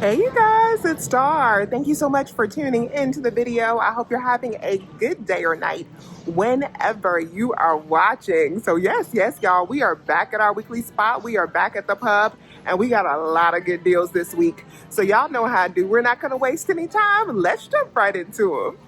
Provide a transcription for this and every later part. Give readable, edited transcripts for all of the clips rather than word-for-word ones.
Hey you guys, it's Star. Thank you so much for tuning into the video. I hope you're having a good day or night whenever you are watching. So yes, y'all, we are back at our weekly spot. We are back at the pub and we got a lot of good deals this week. So y'all know how I do. We're not going to waste any time. Let's jump right into them.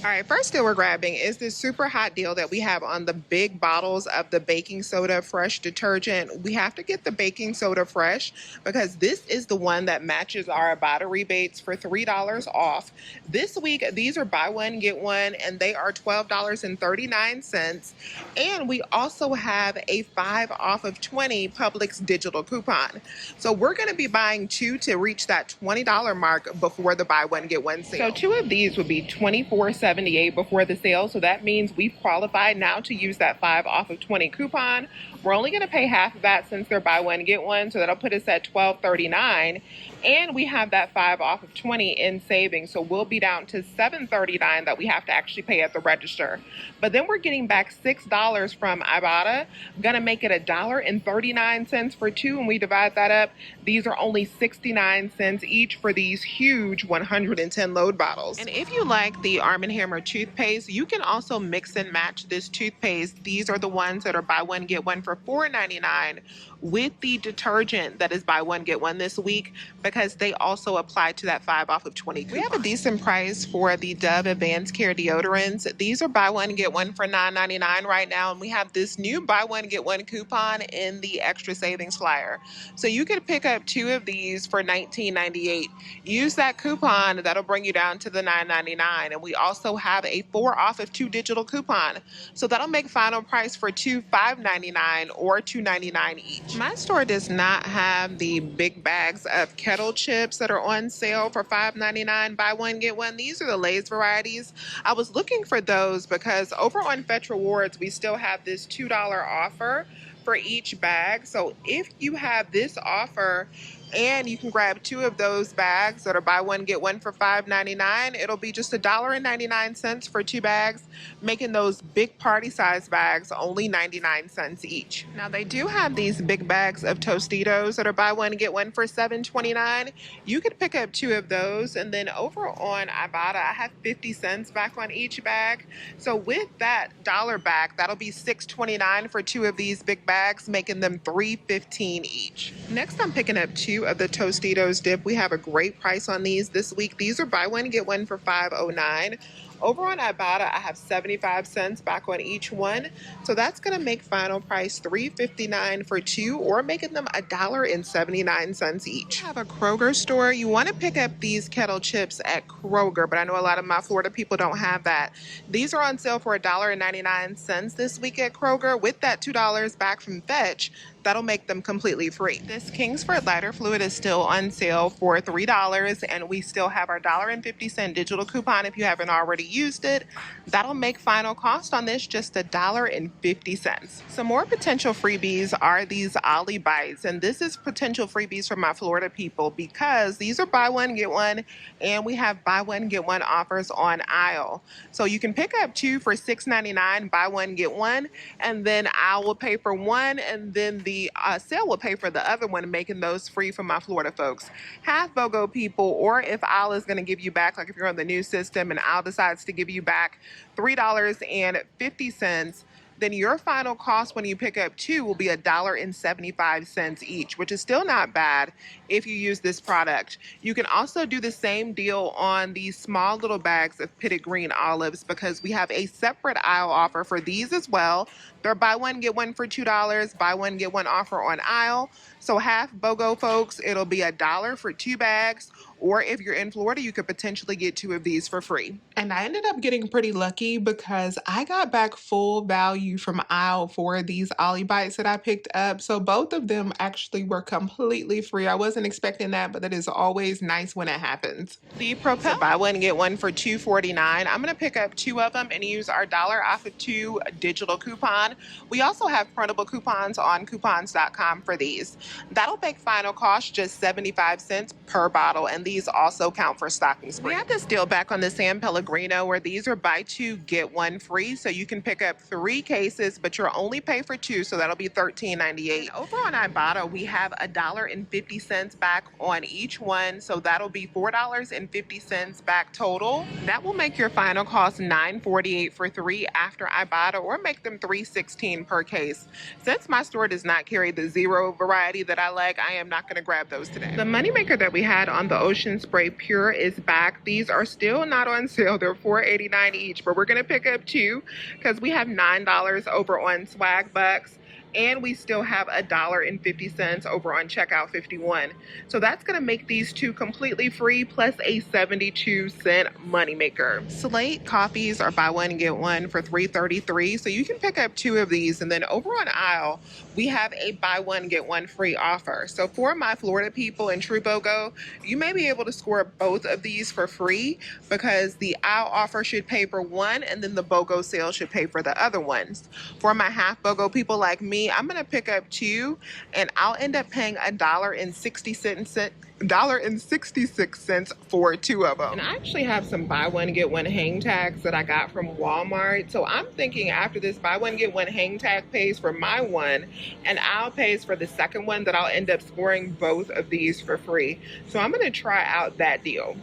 All right, first deal we're grabbing is this super hot deal that we have on the big bottles of the baking soda fresh detergent. We have to get the baking soda fresh because this is the one that matches our Rebate rebates for $3 off. This week, these are buy one, get one, and they are $12.39. And we also have a 5 off of 20 Publix digital coupon. So we're going to be buying two to reach that $20 mark before the buy one, get one sale. So two of these would be $24.78 before the sale. So that means we've qualified now to use that 5 off of 20 coupon. We're only going to pay half of that since they're buy one, get one. So that'll put us at $12.39. And we have that 5 off of 20 in savings. So we'll be down to $7.39 that we have to actually pay at the register. But then we're getting back $6 from Ibotta. Gonna make it $1.39 for two. And we divide that up, these are only 69 cents each for these huge 110 load bottles. And if you like the Arm & Hammer toothpaste, you can also mix and match this toothpaste. These are the ones that are buy one, get one for $4.99 with the detergent that is buy one, get one this week, because they also apply to that 5 off of 20 coupon. We have a decent price for the Dove Advanced Care deodorants. These are buy one, get one for $9.99 right now, and we have this new buy one, get one coupon in the extra savings flyer. So you can pick up two of these for $19.98. Use that coupon, that'll bring you down to the $9.99. And we also have a 4 off of 2 digital coupon. So that'll make final price for two $5.99 or $2.99 each. My store does not have the big bags of kettle chips that are on sale for $5.99 buy one, get one. These are the Lay's varieties. I was looking for those because over on Fetch Rewards, we still have this $2 offer for each bag. So if you have this offer and you can grab two of those bags that are buy one, get one for $5.99, it'll be just $1.99 for two bags, making those big party size bags only 99 cents each. Now they do have these big bags of Tostitos that are buy one, get one for $7.29. You could pick up two of those, and then over on Ibotta, I have 50 cents back on each bag. So with that dollar back, that'll be $6.29 for two of these big bags, making them $3.15 each. Next, I'm picking up two of the Tostitos dip. We have a great price on these this week. These are buy one, get one for $5.09. Over on Ibotta, I have 75 cents back on each one. So that's going to make final price $3.59 for two, or making them $1.79 each. I have a Kroger store. You want to pick up these kettle chips at Kroger, but I know a lot of my Florida people don't have that. These are on sale for $1.99 this week at Kroger. With that $2 back from Fetch, that'll make them completely free. This Kingsford lighter fluid is still on sale for $3, and we still have our $1.50 digital coupon if you haven't already used it. That'll make final cost on this just $1.50. Some more potential freebies are these Ollie Bites, and this is potential freebies for my Florida people because these are buy one, get one, and we have buy one, get one offers on aisle. So you can pick up two for $6.99, buy one, get one, and then aisle will pay for one, and then the sale will pay for the other one, making those free for my Florida folks. Half BOGO people, or if aisle is going to give you back, like if you're on the new system and aisle decides to give you back $3.50, then your final cost when you pick up two will be $1.75 each, which is still not bad if you use this product. You can also do the same deal on these small little bags of pitted green olives because we have a separate aisle offer for these as well. They're buy one, get one for $2, buy one, get one offer on aisle. So half BOGO folks, it'll be $1 for two bags, or if you're in Florida, you could potentially get two of these for free. And I ended up getting pretty lucky because I got back full value from aisle for these Ollie Bites that I picked up. So both of them actually were completely free. I wasn't expecting that, but that is always nice when it happens. The Propel buy one, get one for $2.49. I'm going to pick up two of them and use our $1 off of two digital coupon. We also have printable coupons on coupons.com for these. That'll make final cost just 75 cents per bottle, and these also count for stocking spree. We have this deal back on the San Pellegrino where these are buy two, get one free. So you can pick up 3 cases, but you'll only pay for 2. So that'll be $13.98. Over on Ibotta, we have $1.50 back on each one. So that'll be $4.50 back total. That will make your final cost $9.48 for 3 after Ibotta, or make them $3.16 per case. Since my store does not carry the zero variety that I like, I am not going to grab those today. The moneymaker that we had on the Ocean Spray Pure is back. These are still not on sale. They're $4.89 each, but we're going to pick up 2 because we have $9 over on Swag Bucks. And we still have $1.50 over on Checkout 51. So that's going to make these 2 completely free, plus a 72-cent moneymaker. Slate coffees are buy one, get one for $3.33. So you can pick up 2 of these. And then over on Aisle, we have a buy one, get one free offer. So for my Florida people in True BOGO, you may be able to score both of these for free because the Aisle offer should pay for one and then the BOGO sale should pay for the other ones. For my half BOGO people like me, I'm going to pick up 2 and I'll end up paying $1.66 for 2 of them. And I actually have some buy one, get one hang tags that I got from Walmart. So I'm thinking after this buy one, get one hang tag pays for my one and I'll pays for the second one, that I'll end up scoring both of these for free. So I'm going to try out that deal.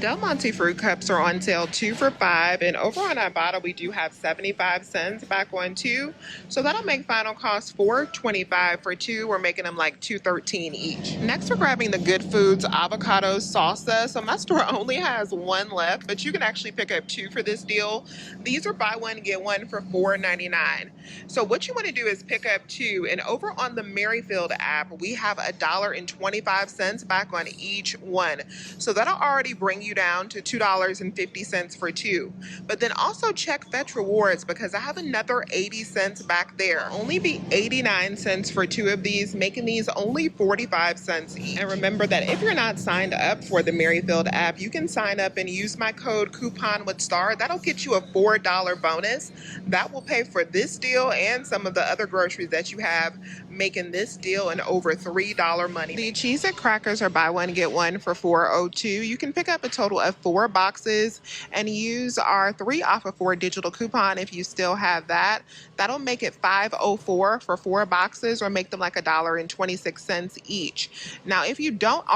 Del Monte fruit cups are on sale 2 for $5, and over on Ibotta we do have 75 cents back on 2, so that'll make final cost $4.25 for 2. We're making them like $2.13 each. Next, we're grabbing the Good Foods avocado salsa. So my store only has 1 left, but you can actually pick up 2 for this deal. These are buy one, get one for $4.99. So what you want to do is pick up 2, and over on the Merrifield app we have $1.25 back on each one. So that'll already bring you down to $2.50 for 2. But then also check Fetch Rewards because I have another 80 cents back there. Only be 89 cents for 2 of these, making these only 45 cents each. And remember that if you're not signed up for the Merrifield app, you can sign up and use my code coupon with STAR. That'll get you a $4 bonus. That will pay for this deal and some of the other groceries that you have, making this deal an over $3 money. The Cheez-It crackers are buy one, get one for $4.02. You can pick up a total of 4 boxes and use our 3 off of 4 digital coupon if you still have that. That'll make it $5.04 for 4 boxes, or make them like $1.26 each. Now, if you don't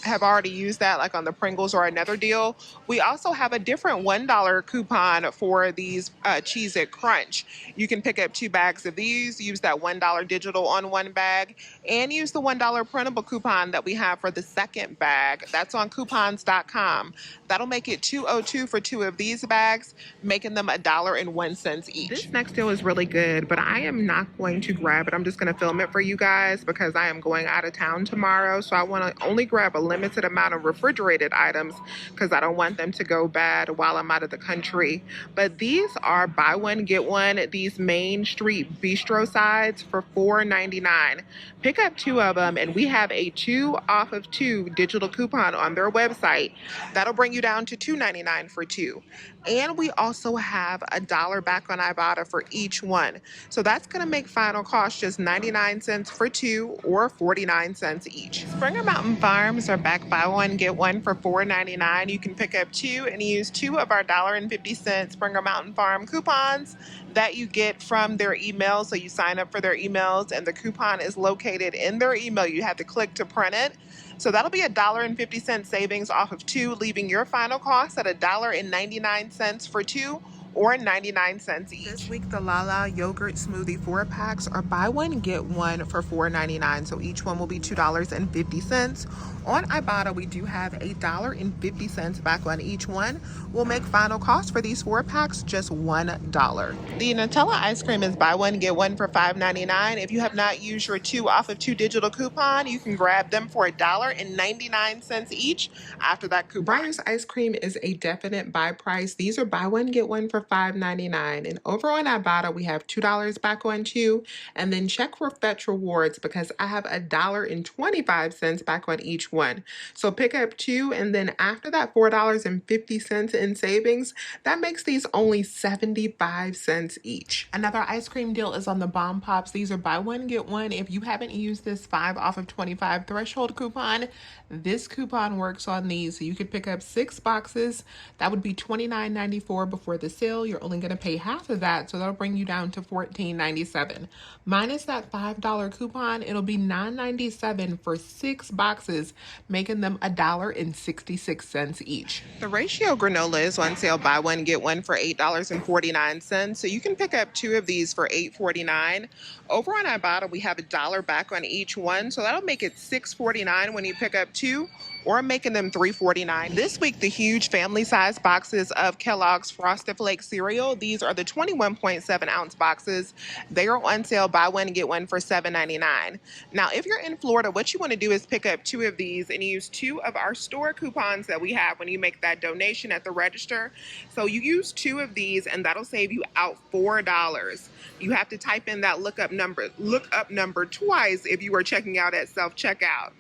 have already used that, like on the Pringles or another deal, we also have a different $1 coupon for these Cheez-It Crunch. You can pick up 2 bags of these, use that $1 digital on 1 bag, and use the $1 printable coupon that we have for the second bag. That's on coupons.com. That'll make it $2.02 for 2 of these bags, making them $1.01 each. This next deal is really good, but I am not going to grab it. I'm just going to film it for you guys because I am going out of town tomorrow. So I want to only grab a limited amount of refrigerated items because I don't want them to go bad while I'm out of the country. But these are buy one, get one, these Main Street Bistro sides for $4.99. Pick up 2 of them, and we have a 2 off of 2 digital coupon on their website. That'll bring you down to $2.99 for 2. And we also have $1 back on Ibotta for each one. So that's going to make final cost just 99 cents for 2, or 49 cents each. Springer Mountain Farms are back buy one, get one for $4.99. You can pick up 2 and use 2 of our $1.50 Springer Mountain Farm coupons that you get from their email. So you sign up for their emails and the coupon is located in their email. You have to click to print it. So that'll be $1.50 savings off of 2, leaving your final cost at $1.99 for 2, or 99 cents each. This week, the Lala yogurt smoothie 4-packs are buy one, get one for $4.99. So each one will be $2.50. On Ibotta, we do have $1.50 back on each one. We'll make final cost for these 4-packs just $1. The Nutella ice cream is buy one, get one for $5.99. If you have not used your 2 off of 2 digital coupon, you can grab them for $1.99 each after that coupon. Breyer's ice cream is a definite buy price. These are buy one, get one for for $5.99. And over on Ibotta, we have $2 back on 2. And then check for Fetch Rewards because I have $1.25 back on each one. So pick up 2, and then after that $4.50 in savings, that makes these only 75 cents each. Another ice cream deal is on the Bomb Pops. These are buy one, get one. If you haven't used this 5 off of 25 threshold coupon, this coupon works on these. So you could pick up 6 boxes. That would be $29.94 before the sale. You're only going to pay half of that, so that'll bring you down to $14.97. Minus that $5 coupon, it'll be $9.97 for 6 boxes, making them $1.66 each. The ratio granola is on sale, buy one, get one for $8.49. So you can pick up 2 of these for $8.49. Over on Ibotta, we have $1 back on each one, so that'll make it $6.49 when you pick up 2, or making them $3.49. This week, the huge family-size boxes of Kellogg's Frosted Flakes cereal. These are the 21.7-ounce boxes. They are on sale, buy one, get one for $7.99. Now, if you're in Florida, what you want to do is pick up 2 of these and use 2 of our store coupons that we have when you make that donation at the register. So you use 2 of these, and that'll save you out $4. You have to type in that lookup number twice if you are checking out at self-checkout.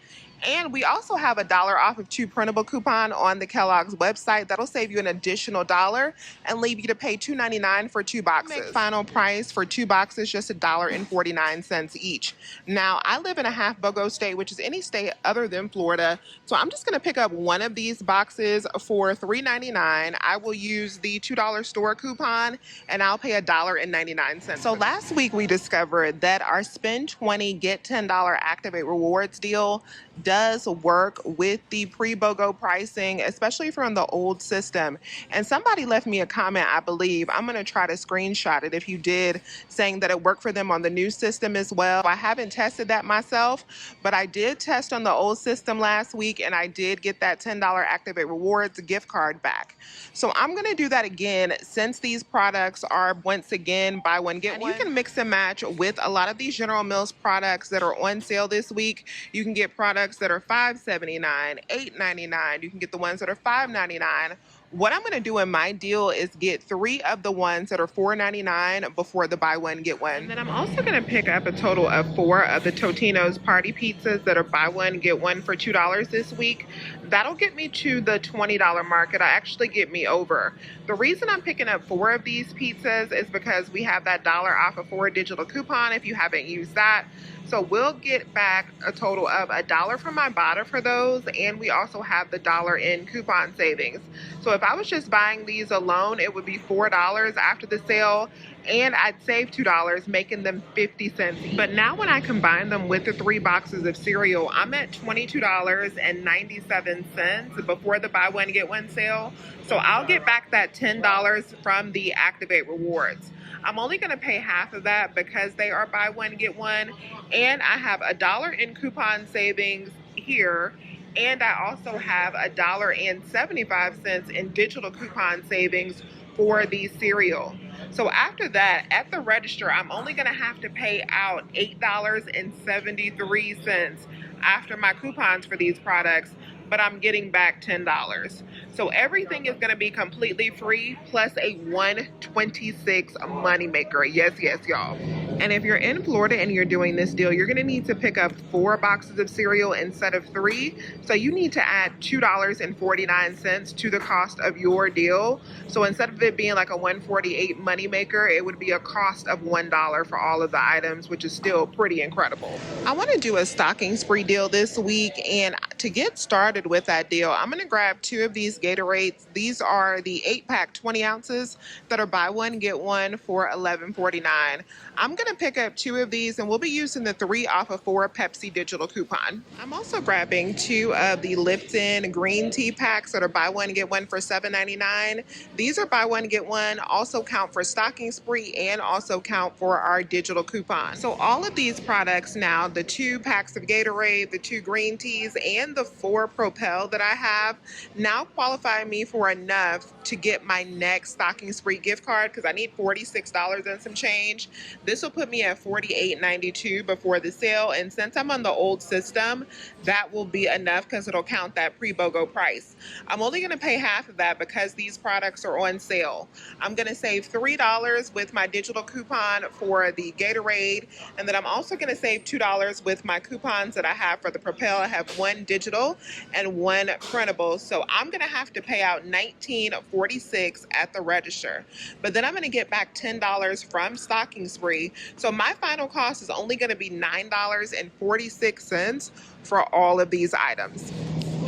And we also have $1 off of 2 printable coupon on the Kellogg's website. That'll save you an additional $1 and leave you to pay $2.99 for 2 boxes. Make final price for 2 boxes just $1.49 each. Now, I live in a half BOGO state, which is any state other than Florida. So I'm just going to pick up one of these boxes for $3.99. I will use the $2 store coupon, and I'll pay $1.99. So last week we discovered that our spend $20, get $10 Activate Rewards deal does work with the pre-BOGO pricing, especially from the old system. And somebody left me a comment, I believe. I'm going to try to screenshot it if you did, saying that it worked for them on the new system as well. I haven't tested that myself, but I did test on the old system last week, and I did get that $10 Activate Rewards gift card back. So I'm going to do that again since these products are, once again, buy one, get one. You can mix and match with a lot of these General Mills products that are on sale this week. You can get products that are $5.79, $8.99. You can get the ones that are $5.99. What I'm going to do in my deal is get 3 of the ones that are $4.99 before the buy one, get one. And then I'm also going to pick up a total of 4 of the Totino's party pizzas that are buy one, get one for $2 this week. That'll get me to the $20 mark. It'll actually get me over. The reason I'm picking up 4 of these pizzas is because we have that $1 off of 4 digital coupon if you haven't used that. So we'll get back a total of $1 from Ibotta for those, and we also have the $1 in coupon savings. So if I was just buying these alone, it would be $4 after the sale, and I'd save $2, making them 50 cents. But now when I combine them with the 3 boxes of cereal, I'm at $22.97 before the buy one, get one sale. So I'll get back that $10 from the Activate Rewards. I'm only going to pay half of that because they are buy one, get one, and I have $1 in coupon savings here, and I also have $1.75 in digital coupon savings for the cereal. So after that, at the register, I'm only going to have to pay out $8.73 after my coupons for these products, but I'm getting back $10. So everything is going to be completely free, plus a $1.26 moneymaker. Yes, yes, y'all. And if you're in Florida and you're doing this deal, you're going to need to pick up 4 boxes of cereal instead of 3. So you need to add $2.49 to the cost of your deal. So instead of it being like a $1.48 moneymaker, it would be a cost of $1 for all of the items, which is still pretty incredible. I want to do a stocking spree deal this week, and to get started with that deal, I'm going to grab 2 of these Gatorades. These are the 8-pack 20 ounces that are buy one, get one for $11.49. I'm going to pick up 2 of these, and we'll be using the 3 off of 4 Pepsi digital coupon. I'm also grabbing 2 of the Lipton green tea packs that are buy one, get one for $7.99. These are buy one, get one, also count for stocking spree and also count for our digital coupon. So all of these products now, the 2 packs of Gatorade, the 2 green teas, and the 4 Pro Propel that I have now qualify me for enough to get my next Stocking Spree gift card, because I need $46 and some change. This will put me at $48.92 before the sale, and since I'm on the old system, that will be enough because it'll count that pre-BOGO price. I'm only going to pay half of that because these products are on sale. I'm going to save $3 with my digital coupon for the Gatorade, and then I'm also going to save $2 with my coupons that I have for the Propel. I have one digital and one printable, so I'm going to have to pay out $19.46 at the register, but then I'm going to get back $10 from Stocking Spree, so my final cost is only going to be $9.46 for all of these items.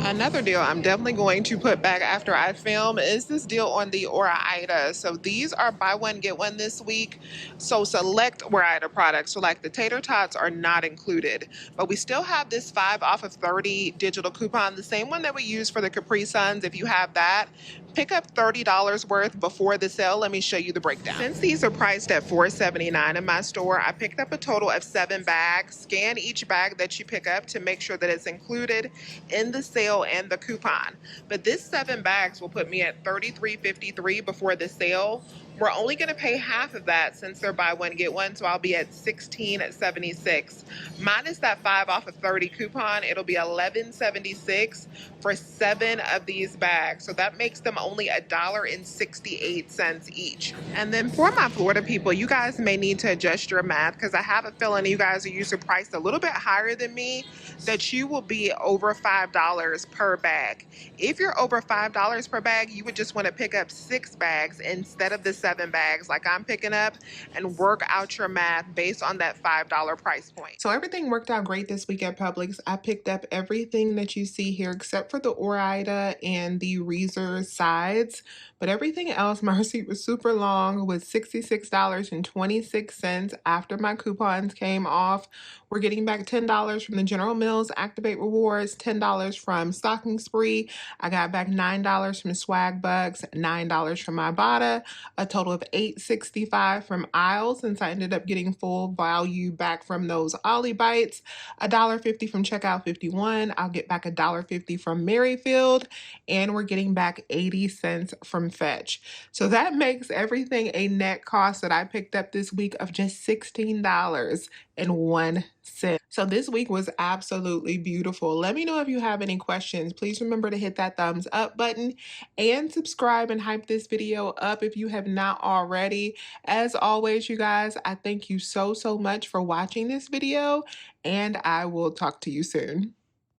Another deal I'm definitely going to put back after I film is this deal on the Ore-Ida. So these are buy one, get one this week. So select Ore-Ida products. So like the tater tots are not included, but we still have this 5 off of 30 digital coupon, the same one that we use for the Capri Suns. If you have that, pick up $30 worth before the sale. Let me show you the breakdown. Since these are priced at $4.79 in my store, I picked up a total of 7 bags. Scan each bag that you pick up to make sure that it's included in the sale and the coupon. But this 7 bags will put me at $33.53 before the sale. We're only going to pay half of that since they're buy one, get one, so I'll be at $16.76. Minus that 5 off of 30 coupon, it'll be $11.76 for 7 of these bags. So that makes them only $1.68 each. And then for my Florida people, you guys may need to adjust your math because I have a feeling you guys are usually priced a little bit higher than me, that you will be over $5 per bag. If you're over $5 per bag, you would just want to pick up 6 bags instead of the 7 bags like I'm picking up, and work out your math based on that $5 price point. So everything worked out great this week at Publix. I picked up everything that you see here except for the Ore-Ida and the Reezer sides, but everything else, my receipt was super long with $66.26 after my coupons came off. We're getting back $10 from the General Mills Activate Rewards, $10 from Stocking Spree. I got back $9 from Swag Bucks, $9 from Ibotta, a total of $8.65 from Aisle, since I ended up getting full value back from those Ollie Bites, $1.50 from Checkout 51. I'll get back $1.50 from Merrifield, and we're getting back 80 cents from Fetch. So that makes everything a net cost that I picked up this week of just $16.01. So this week was absolutely beautiful. Let me know if you have any questions. Please remember to hit that thumbs up button and subscribe and hype this video up if you have not already. As always, you guys, I thank you so much for watching this video, and I will talk to you soon.